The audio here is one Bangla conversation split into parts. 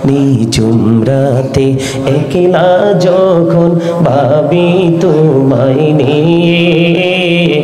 নিঝুম রাতে একলা যখন ভাবি তোমায় নিয়ে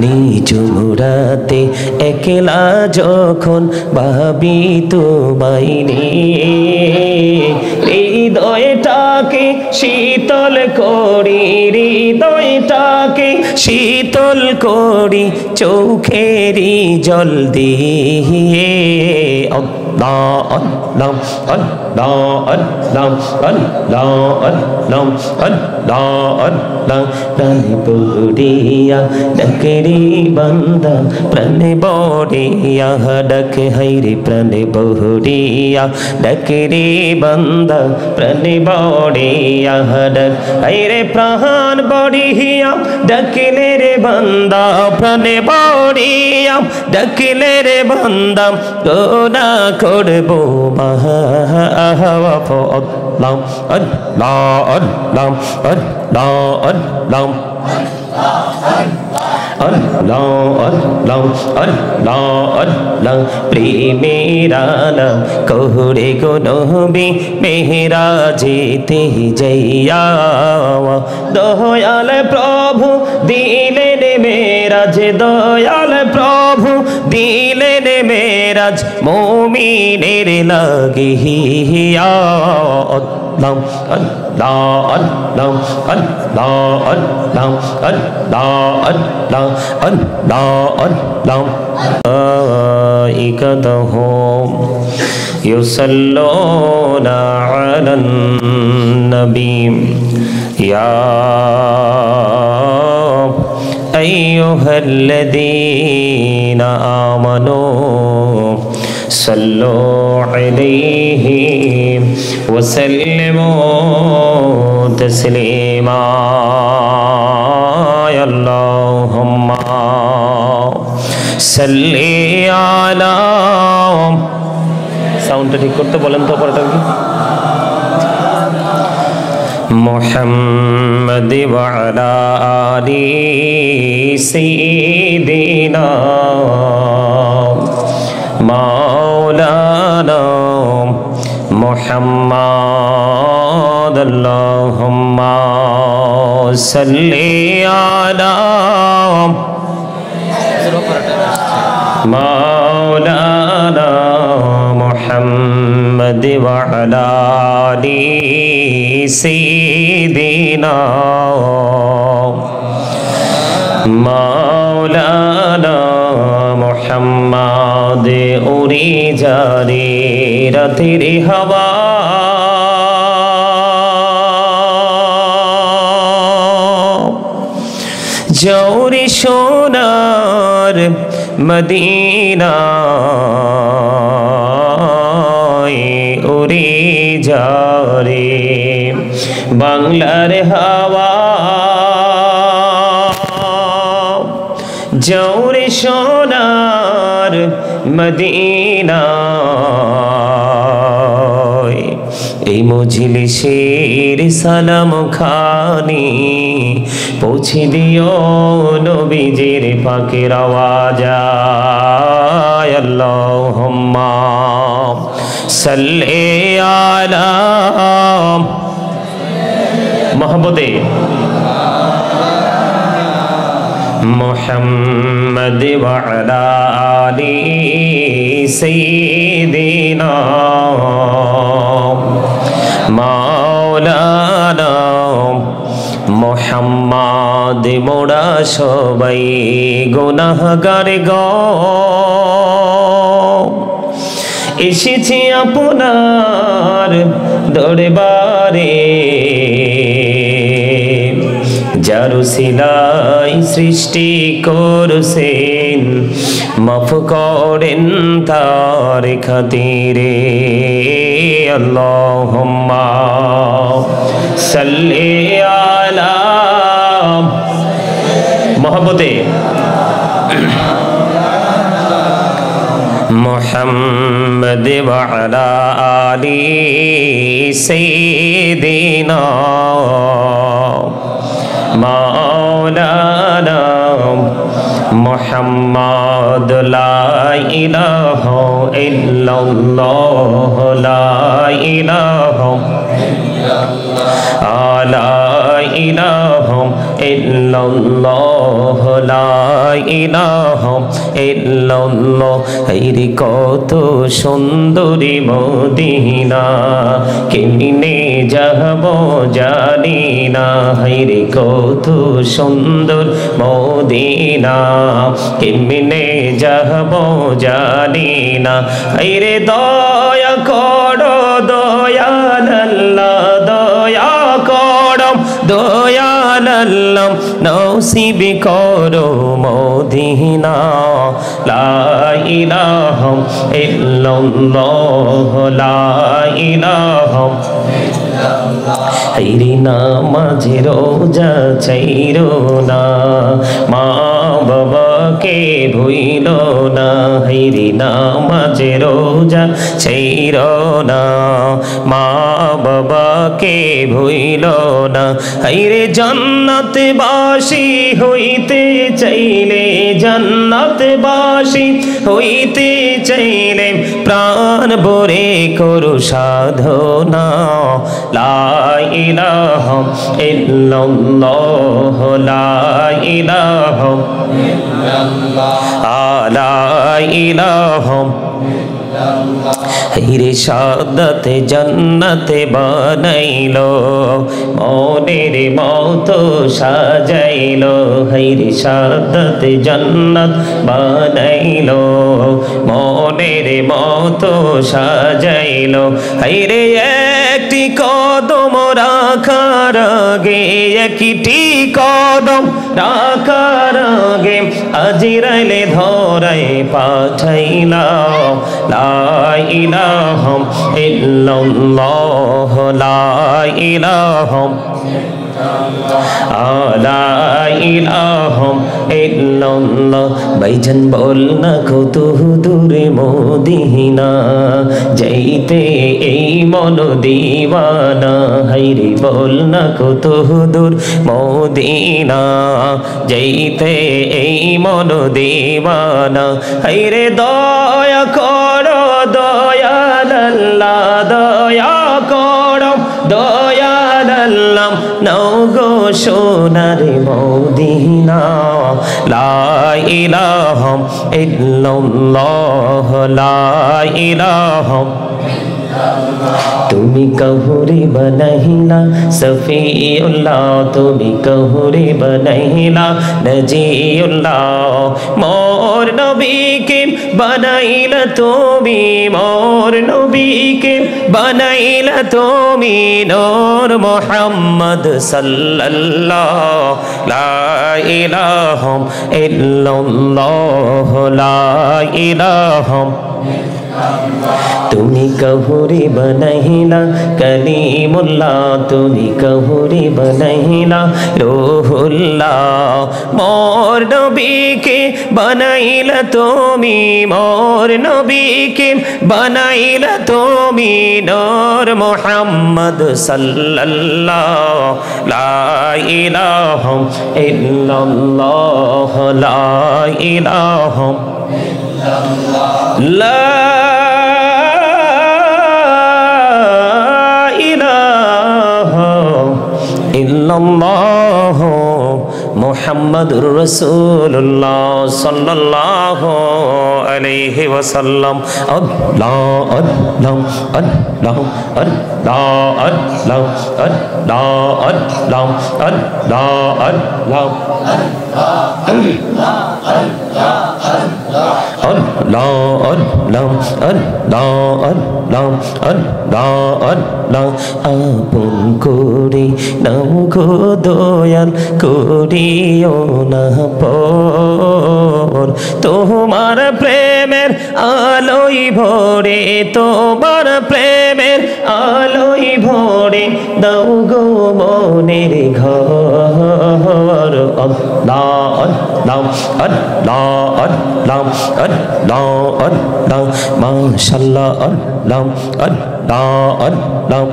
নিঝুম রাতে একলা যখন ভাবি তোমায় নিয়ে হৃদয়টাকে শীতল করি হৃদয়টাকে শীতল করি চোখেরই জল দিয়ে আল্লাহ আল্লাহ আল্লাহ আল্লাহ আল্লাহ আল্লাহ আল্লাহ আল্লাহ প্রাণে বড়িয়া ডাকে রে বান্দা প্রাণে বড়িয়া ডাকে হাইরে প্রাণে বড়িয়া ডাকে রে বান্দা প্রাণে বড়িয়া ডাক হাইরে প্রাণ বড়িয়া ডাকিলে রে বান্দা প্রাণে বড়িয়া ডাকিলে রে বান্দা গোনা করবো আল্লাহ আল্লাহ আল্লাহ আল্লাহ আল্লাহ আল্লাহ আল্লাহ আল্লাহ আল্লাহ প্রেমের আলম কোহরে গো নবী মেরাজেতে যাইয়া দয়াল প্রভু দিলেন মেরাজ দয়াল প্রভু দিলেন মেরাজ মুমিনের লাগিয়া আল্লাহ আল্লাহ আল্লাহ আল্লাহ আল্লাহ আল্লাহ আল্লাহ আল্লাহ আল্লাহ ইকাদহুম ইউসাল্লুনা আলান নবী ইয়া আইয়ুহাল্লাযীনা আমানু সাল্লু আলাইহি ওয়া সাল্লিমু তাসলিমা আল্লাহুম্মা সাল্লি আলা সাউন্ডটা ঠিক করতে বলেন তো পরটা কি মুহাম্মদ ওয়া আলা আলি সাইয়্যিদিনা মাওলানা মুহাম্মদ আল্লাহুম্মা সাল্লি আলা মাওলানা মুহাম্মদ ওয়া আলা আলি সাইয়্যিদিনা মাওলানা মুহাম্মদ উড়ে যারে রাতের হাওয়া জৌরি সোনার মদিনায় উড়ে যারে বাংলার হাওয়া জৌরে সোনার মদিনায় এই মজলিসের সালাম খানি পৌঁছে দিও নবীজির পাকের আওয়াজ আল্লাহুম্মা সাল্লি আলা মোহাম্মদে মুহাম্মদ ওয়া আলা আলি সাইয়্যিদিনা মাওলানা মুহাম্মদ মোরা সবাই গুনাহগার গো এসেছি আপনার দরবারে যারু সিলাই সৃষ্টি করছেন মাফ করেন তার খাতিরে আল্লাহুম্মা সাল্লি আলা মোহাম্মদে মুহাম্মদ ওয়া আলা আলি সাইয়্যিদিনা মাওলানা মুহাম্মাদ লা ইলাহা ইল্লাল্লাহ লা ইলাহা লা ইলাহা ইল্লাল্লাহ লা ইলাহা ইল্লাল্লাহ। হায়রে কত সুন্দরী মদিনা, কেমনে যাব জানি না। হায়রে কত সুন্দর মদিনা, কেমনে যাব জানি না। হায়রে দয়া করো দয়াল আল্লাহ, দয়া করো দয়াল আল্লাহ, নসিব করো মদিনা। লা ইলাহা ইল্লাল্লাহ লা ইলাহা হায়রে নামাজে রোজা ছাইরো না, মা বাবাকে ভুইলো না। হায়রে নামাজে রোজা ছাইরো না, মা বাবাকে ভুইলো না। হায়রে জান্নাতবাসী হইতে চাইলে, জান্নাতবাসী হইতে চাইলে প্রাণ ভরে করো সাধনা। লা ইলাহা ইল্লাল্লাহ লা ইলাহা লা ইলাহা হায়রে সাদাতে জান্নাতে বানাইলো, মনের মতো সাজাইলো। হায়রে সাদাতে জান্নাত বানাইলো, মনের মতো সাজাইলো। হায়রে একটি কদম রাখার আগে, একটি কদম রাখার আগে আজরাইলে ধরায় পাঠাইলা। লা ইলাহা ইল্লাল্লাহ লা ইলাহা লা ইলাহা ইল্লাল্লাহ। ভাইজান বল না কত দূরে মদিনা, যাইতে এই মন দিওয়ানা। হায়রে বল না কত দূর মদিনা, যাইতে এই মন দিওয়ানা। হায়রে দয়া করো দয়াল আল্লাহ, দয়া করো দয়াল আল্লাহ, নাও গো সোনার মদিনা। লা ইলাহা ইল্লাল্লাহ লা ইলাহা তুমি কহুরে বনাইলা সফিউল্লাহ, তুমি কহুরে বনাইলা নজিউল্লাহ। মোর নবীকে বনাইলা তুমি, মোর নবীকে বনাইলা তুমি নূর মুহাম্মদ সাল্লাল্লাহ। লা ইলাহা ইল্লাল্লাহ লা ইলাহা তুমি কহুরে বনাইলা কলিমুল্লাহ, তুমি কহুরে বনাইলা রূহুল্লাহ। মোর নবীকে বনাইলা তুমি, মোর নবীকে বনাইলা তুমি নূর মুহাম্মদ সাল্লাল্লাহ। লা ইলাহা ইল্লাল্লাহ লা ইলাহা লা ইলাহা ইল্লাল্লাহ মুহাম্মাদুর রাসূলুল্লাহ সাল্লাল্লাহু আলাইহি ওয়াসাল্লাম। আল্লাহ আল্লাহ আল্লাহ আল্লাহ আল্লাহ আল্লাহ আল্লাহ আল্লাহ আপন করে নাও গো দয়াল করিও না পর, তোমার প্রেমের আলোই ভরে, তোমার প্রেমের আলোই ভরে দাও গো মনের ঘর। আল্লাহ আল্লাহ আল্লাহ আল্লাহ আল্লাহ আল্লাহ মাশাআল্লাহ আল্লাহ আল্লাহ আল্লাহ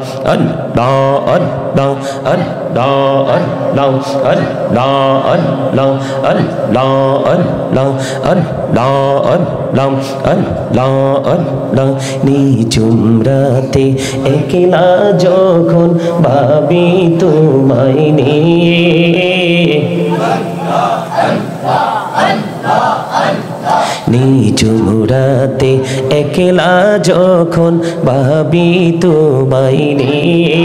আল্লাহ আল্লাহ আল্লাহ আল্লাহ আল্লাহ নিঝুম রাতে একলা যখন ভাবি তোমায় নিয়ে নিঝুম রাতে একলা যখন ভাবি তোমায় নিয়ে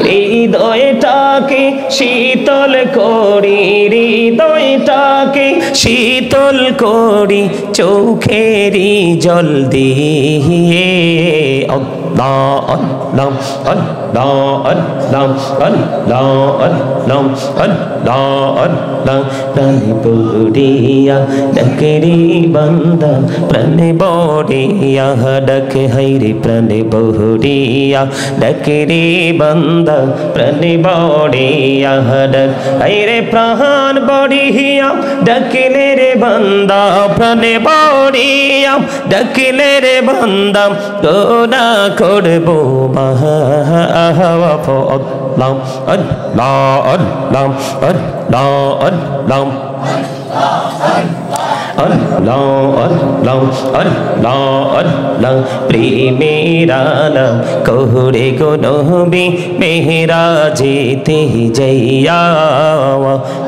হৃদয়টাকে শীতল করি হৃদয়টাকে শীতল করি চোখেরই জল দিয়ে আল্লাহ আল্লাহ আল্লাহ আল্লাহ আল্লাহ আল্লাহ আল্লাহ আল্লাহ প্রাণে বড়িয়া ডাকেরি বান্দা প্রাণে বড়িয়া ডাকে হাইরে প্রাণে বড়িয়া ডাকেরি বান্দা প্রাণে বড়িয়া ডাক হাইরে প্রাণ বড়িয়া ডাকিলে রে বান্দা প্রাণে বড়িয়া ডাকিলে রে বান্দা গোনা করবো মাহওয়াফ আল্লাহ আল্লাহ আল্লাহ আল্লাহ আল্লাহ আল্লাহ আল্লাহ আল্লাহ আল্লাহ প্রেমের আলম কোহরে গো নবী মেহরাজেতে যাইয়া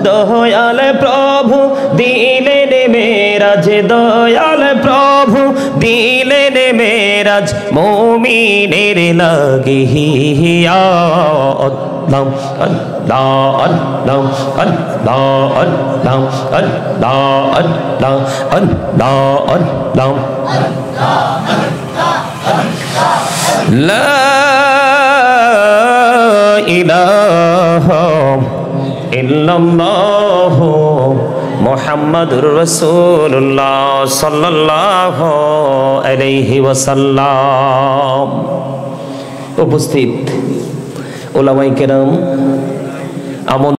দয়াল প্রভু দিলেন মেরাজ দয়াল প্রভু দিলেন মেরাজ মুমিনের লাগিয়া আল্লাহ আল্লাহ আল্লাহ আল্লাহ আল্লাহ আল্লাহ আল্লাহ আল্লাহ আল্লাহ লা ইলাহা ইল্লাল্লাহ মুহাম্মাদুর রাসূলুল্লাহ সাল্লাল্লাহু আলাইহি ওয়াসাল্লাম। উপস্থিত উলামায়ে কেরাম, আমন